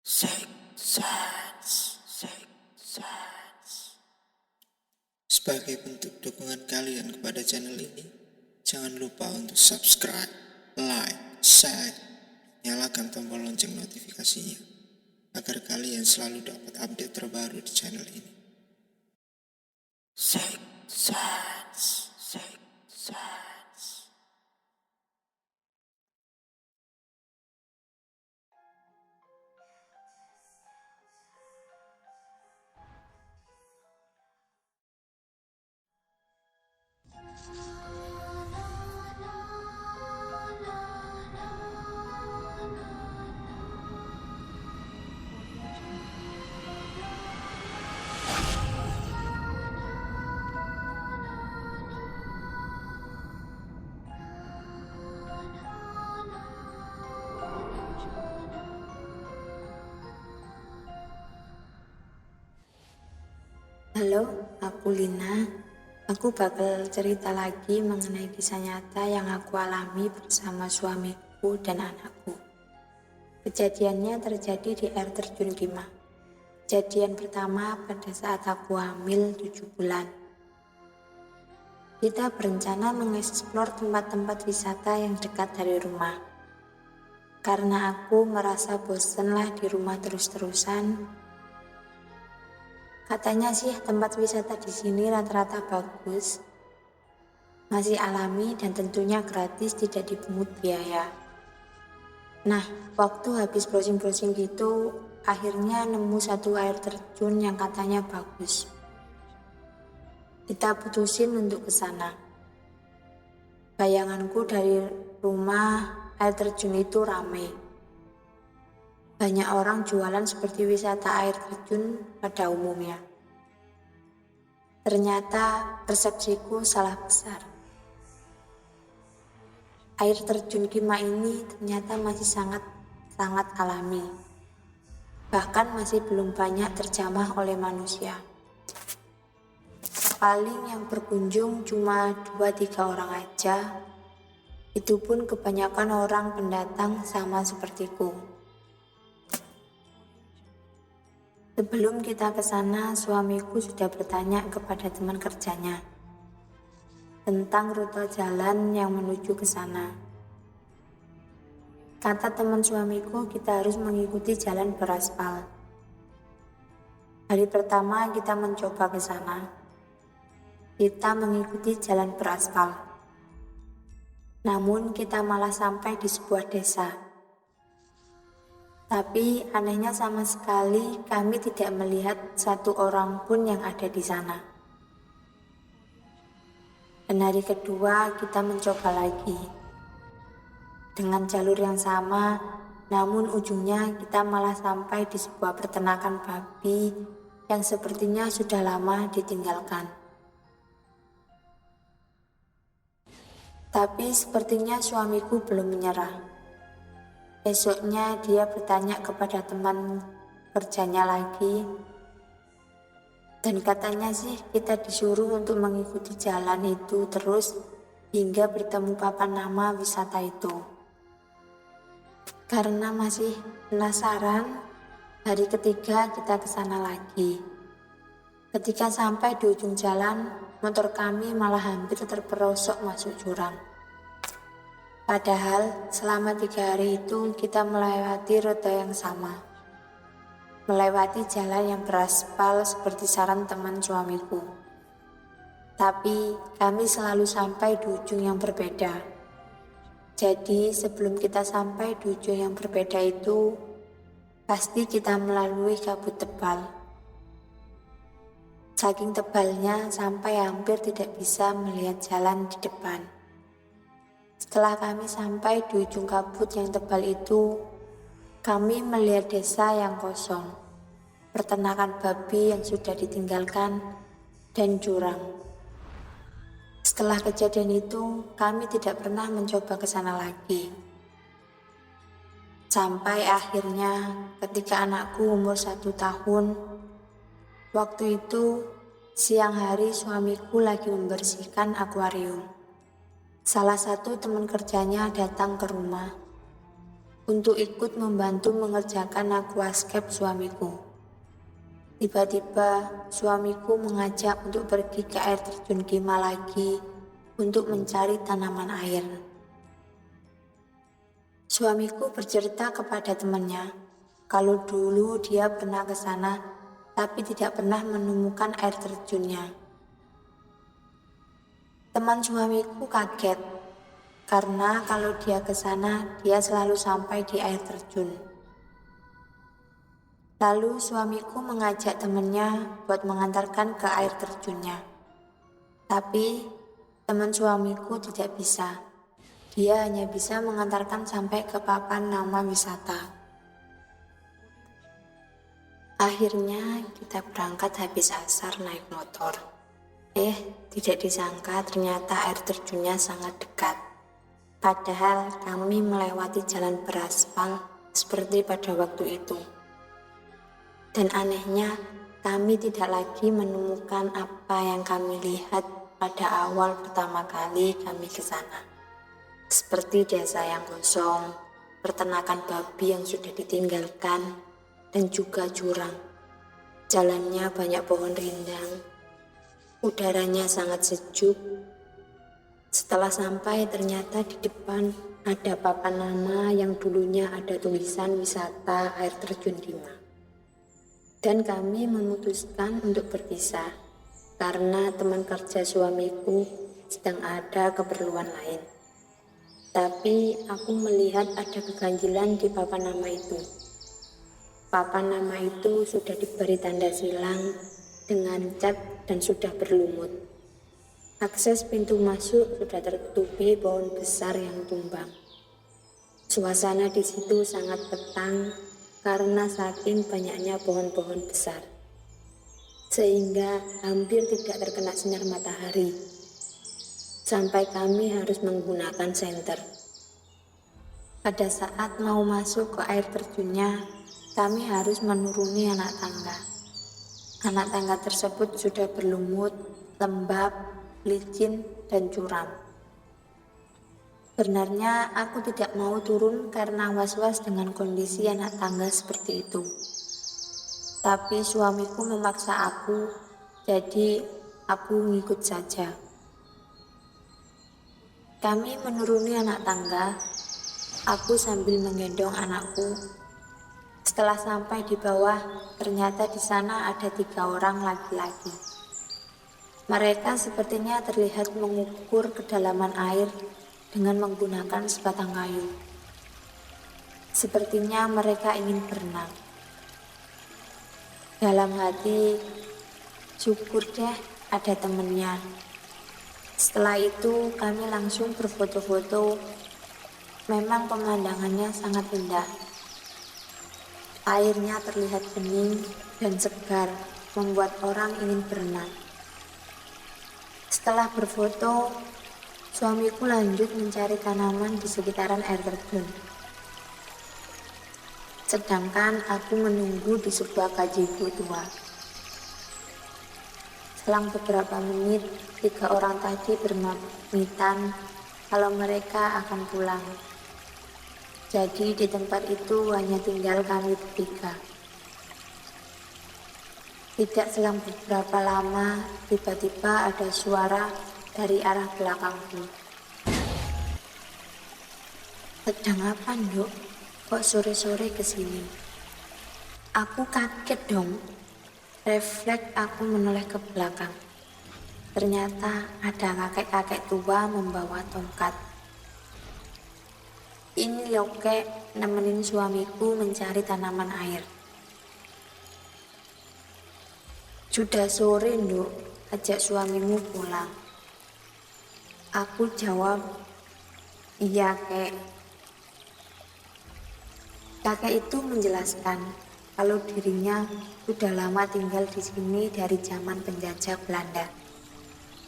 Six Sense. Sebagai bentuk dukungan kalian kepada channel ini, jangan lupa untuk subscribe, like, share, nyalakan tombol lonceng notifikasinya agar kalian selalu dapat update terbaru di channel ini. Six Sense. Halo, aku Lina. Aku bakal cerita lagi mengenai kisah nyata yang aku alami bersama suamiku dan anakku. Kejadiannya terjadi di air terjun Kima. Kejadian pertama pada saat aku hamil 7 bulan. Kita berencana mengeksplor tempat-tempat wisata yang dekat dari rumah. Karena aku merasa bosanlah di rumah terus-terusan. Katanya sih tempat wisata di sini rata-rata bagus, masih alami dan tentunya gratis, tidak dipungut biaya. Nah, waktu habis browsing-browsing gitu, akhirnya nemu satu air terjun yang katanya bagus. Kita putusin untuk ke sana. Bayanganku dari rumah air terjun itu ramai. Banyak orang jualan seperti wisata air terjun pada umumnya. Ternyata persepsiku salah besar. Air terjun Kima ini ternyata masih sangat alami. Bahkan masih belum banyak terjamah oleh manusia. Paling yang berkunjung cuma 2-3 orang aja. Itu pun kebanyakan orang pendatang sama sepertiku. Sebelum kita ke sana, suamiku sudah bertanya kepada teman kerjanya tentang rute jalan yang menuju ke sana. Kata teman suamiku, kita harus mengikuti jalan beraspal. Hari pertama kita mencoba ke sana. Kita mengikuti jalan beraspal. Namun kita malah sampai di sebuah desa. Tapi anehnya sama sekali kami tidak melihat satu orang pun yang ada di sana. Dan hari kedua kita mencoba lagi. Dengan jalur yang sama, namun ujungnya kita malah sampai di sebuah peternakan babi yang sepertinya sudah lama ditinggalkan. Tapi sepertinya suamiku belum menyerah. Esoknya dia bertanya kepada teman kerjanya lagi, dan katanya sih kita disuruh untuk mengikuti jalan itu terus hingga bertemu papan nama wisata itu. Karena masih penasaran, hari ketiga kita ke sana lagi. Ketika sampai di ujung jalan, motor kami malah hampir terperosok masuk jurang. Padahal selama 3 hari itu kita melewati rute yang sama. Melewati jalan yang beraspal seperti saran teman suamiku. Tapi kami selalu sampai di ujung yang berbeda. Jadi sebelum kita sampai di ujung yang berbeda itu, pasti kita melalui kabut tebal. Saking tebalnya sampai hampir tidak bisa melihat jalan di depan. Setelah kami sampai di ujung kabut yang tebal itu, kami melihat desa yang kosong, peternakan babi yang sudah ditinggalkan, dan jurang. Setelah kejadian itu, kami tidak pernah mencoba ke sana lagi. Sampai akhirnya ketika anakku umur 1 tahun, waktu itu siang hari suamiku lagi membersihkan akuarium. Salah satu teman kerjanya datang ke rumah. untuk ikut membantu mengerjakan aquascape suamiku. Tiba-tiba suamiku mengajak untuk pergi ke air terjun Gima lagi untuk mencari tanaman air. Suamiku bercerita kepada temannya kalau dulu dia pernah ke sana tapi tidak pernah menemukan air terjunnya. Teman suamiku kaget karena kalau dia ke sana dia selalu sampai di air terjun. Lalu suamiku mengajak temannya buat mengantarkan ke air terjunnya. Tapi teman suamiku tidak bisa. Dia hanya bisa mengantarkan sampai ke papan nama wisata. Akhirnya kita berangkat habis asar naik motor. Tidak disangka ternyata air terjunnya sangat dekat. Padahal kami melewati jalan beraspal seperti pada waktu itu. Dan anehnya, kami tidak lagi menemukan apa yang kami lihat pada awal pertama kali kami ke sana. Seperti desa yang kosong, peternakan babi yang sudah ditinggalkan, dan juga jurang. Jalannya banyak pohon rindang, udaranya sangat sejuk. Setelah sampai ternyata di depan ada papan nama yang dulunya ada tulisan wisata air terjun Gima. Dan kami memutuskan untuk berpisah karena teman kerja suamiku sedang ada keperluan lain. Tapi aku melihat ada keganjilan di papan nama itu. Papan nama itu sudah diberi tanda silang dengan cat dan sudah berlumut. Akses pintu masuk sudah tertutupi pohon besar yang tumbang. Suasana di situ sangat petang karena saking banyaknya pohon-pohon besar, sehingga hampir tidak terkena sinar matahari. Sampai kami harus menggunakan senter. Pada saat mau masuk ke air terjunnya, kami harus menuruni anak tangga. Anak tangga tersebut sudah berlumut, lembab, licin, dan curam. Sebenarnya aku tidak mau turun karena was-was dengan kondisi anak tangga seperti itu. Tapi suamiku memaksa aku, jadi aku ngikut saja. Kami menuruni anak tangga, aku sambil menggendong anakku. Setelah sampai di bawah, ternyata di sana ada 3 orang laki-laki. Mereka sepertinya terlihat mengukur kedalaman air dengan menggunakan sebatang kayu. Sepertinya mereka ingin berenang. Dalam hati, syukur deh ada temennya. Setelah itu kami langsung berfoto-foto. Memang pemandangannya sangat indah. Airnya terlihat bening dan segar, membuat orang ingin berenang. Setelah berfoto, suamiku lanjut mencari tanaman di sekitaran air terjun. Sedangkan aku menunggu di sebuah gazebo tua. Selang beberapa menit, 3 orang tadi berpamitan kalau mereka akan pulang. Jadi di tempat itu hanya tinggal kami bertiga. Tidak selang beberapa lama, tiba-tiba ada suara dari arah belakangku. Sedang apa, Nduk? Kok sore-sore kesini? Aku kaget dong. Refleks aku menoleh ke belakang. Ternyata ada kakek-kakek tua membawa tongkat. Ini loh kek, nemenin suamiku mencari tanaman air. Sudah sore, Nduk, ajak suamimu pulang. Aku jawab, iya kek. Kakek itu menjelaskan kalau dirinya sudah lama tinggal di sini dari zaman penjajah Belanda.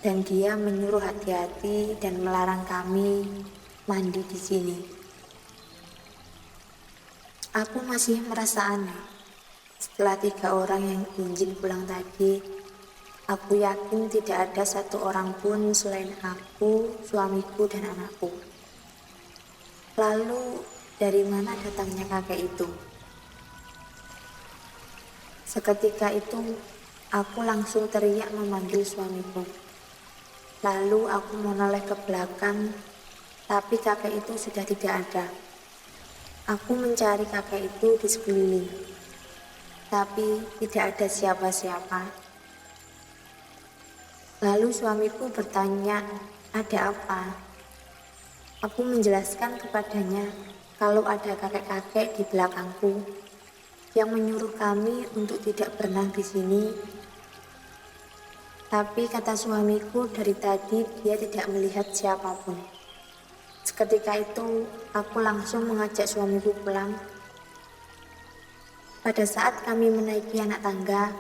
Dan dia menyuruh hati-hati dan melarang kami mandi di sini. Aku masih merasa aneh. Setelah 3 orang yang izin pulang tadi, aku yakin tidak ada 1 orang pun selain aku, suamiku, dan anakku. Lalu dari mana datangnya kakek itu. Seketika itu, aku langsung teriak memanggil suamiku. Lalu aku menoleh ke belakang, tapi kakek itu sudah tidak ada. Aku mencari kakek itu di sekeliling, tapi tidak ada siapa-siapa. Lalu suamiku bertanya, ada apa? Aku menjelaskan kepadanya kalau ada kakek-kakek di belakangku yang menyuruh kami untuk tidak berenang di sini. Tapi kata suamiku dari tadi dia tidak melihat siapapun. Seketika itu aku langsung mengajak suamiku pulang. Pada saat kami menaiki anak tangga,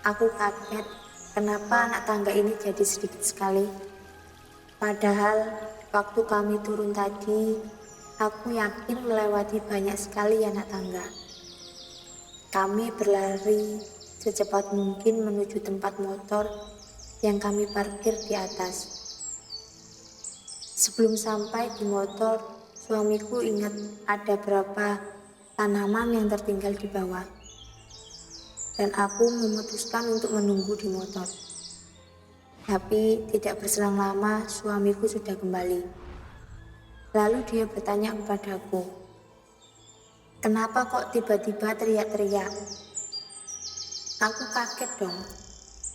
aku kaget kenapa anak tangga ini jadi sedikit sekali. Padahal waktu kami turun tadi, aku yakin melewati banyak sekali anak tangga. Kami berlari secepat mungkin menuju tempat motor yang kami parkir di atas. Sebelum sampai di motor, suamiku ingat ada beberapa tanaman yang tertinggal di bawah. Dan aku memutuskan untuk menunggu di motor. Tapi tidak berselang lama, suamiku sudah kembali. Lalu dia bertanya kepadaku, kenapa kok tiba-tiba teriak-teriak? Aku kaget dong.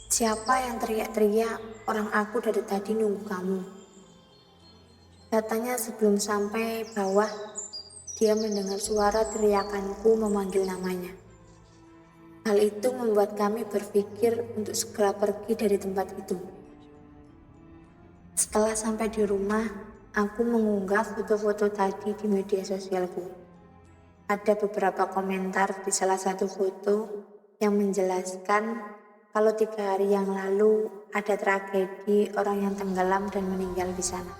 Siapa yang teriak-teriak? Orang aku dari tadi nunggu kamu. Katanya sebelum sampai bawah, dia mendengar suara teriakanku memanggil namanya. Hal itu membuat kami berpikir untuk segera pergi dari tempat itu. Setelah sampai di rumah, aku mengunggah foto-foto tadi di media sosialku. Ada beberapa komentar di salah satu foto yang menjelaskan kalau 3 hari yang lalu ada tragedi orang yang tenggelam dan meninggal di sana.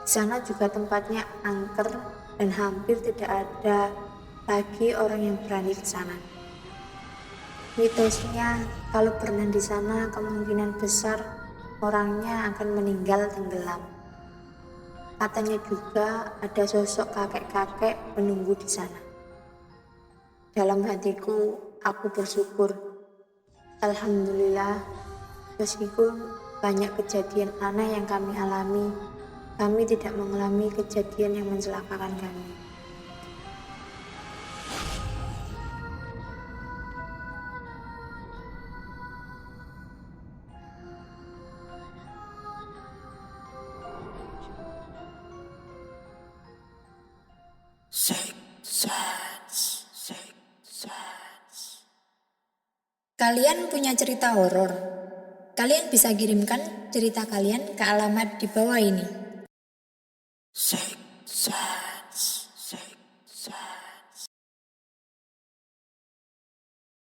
Di sana juga tempatnya angker dan hampir tidak ada lagi orang yang berani ke sana. Mitosnya kalau berenang di sana kemungkinan besar orangnya akan meninggal tenggelam. Katanya juga ada sosok kakek-kakek menunggu di sana. Dalam hatiku, aku bersyukur. Alhamdulillah, meskipun banyak kejadian aneh yang kami alami, kami tidak mengalami kejadian yang mencelakakan kami. Kalian punya cerita horor? Kalian bisa kirimkan cerita kalian ke alamat di bawah ini.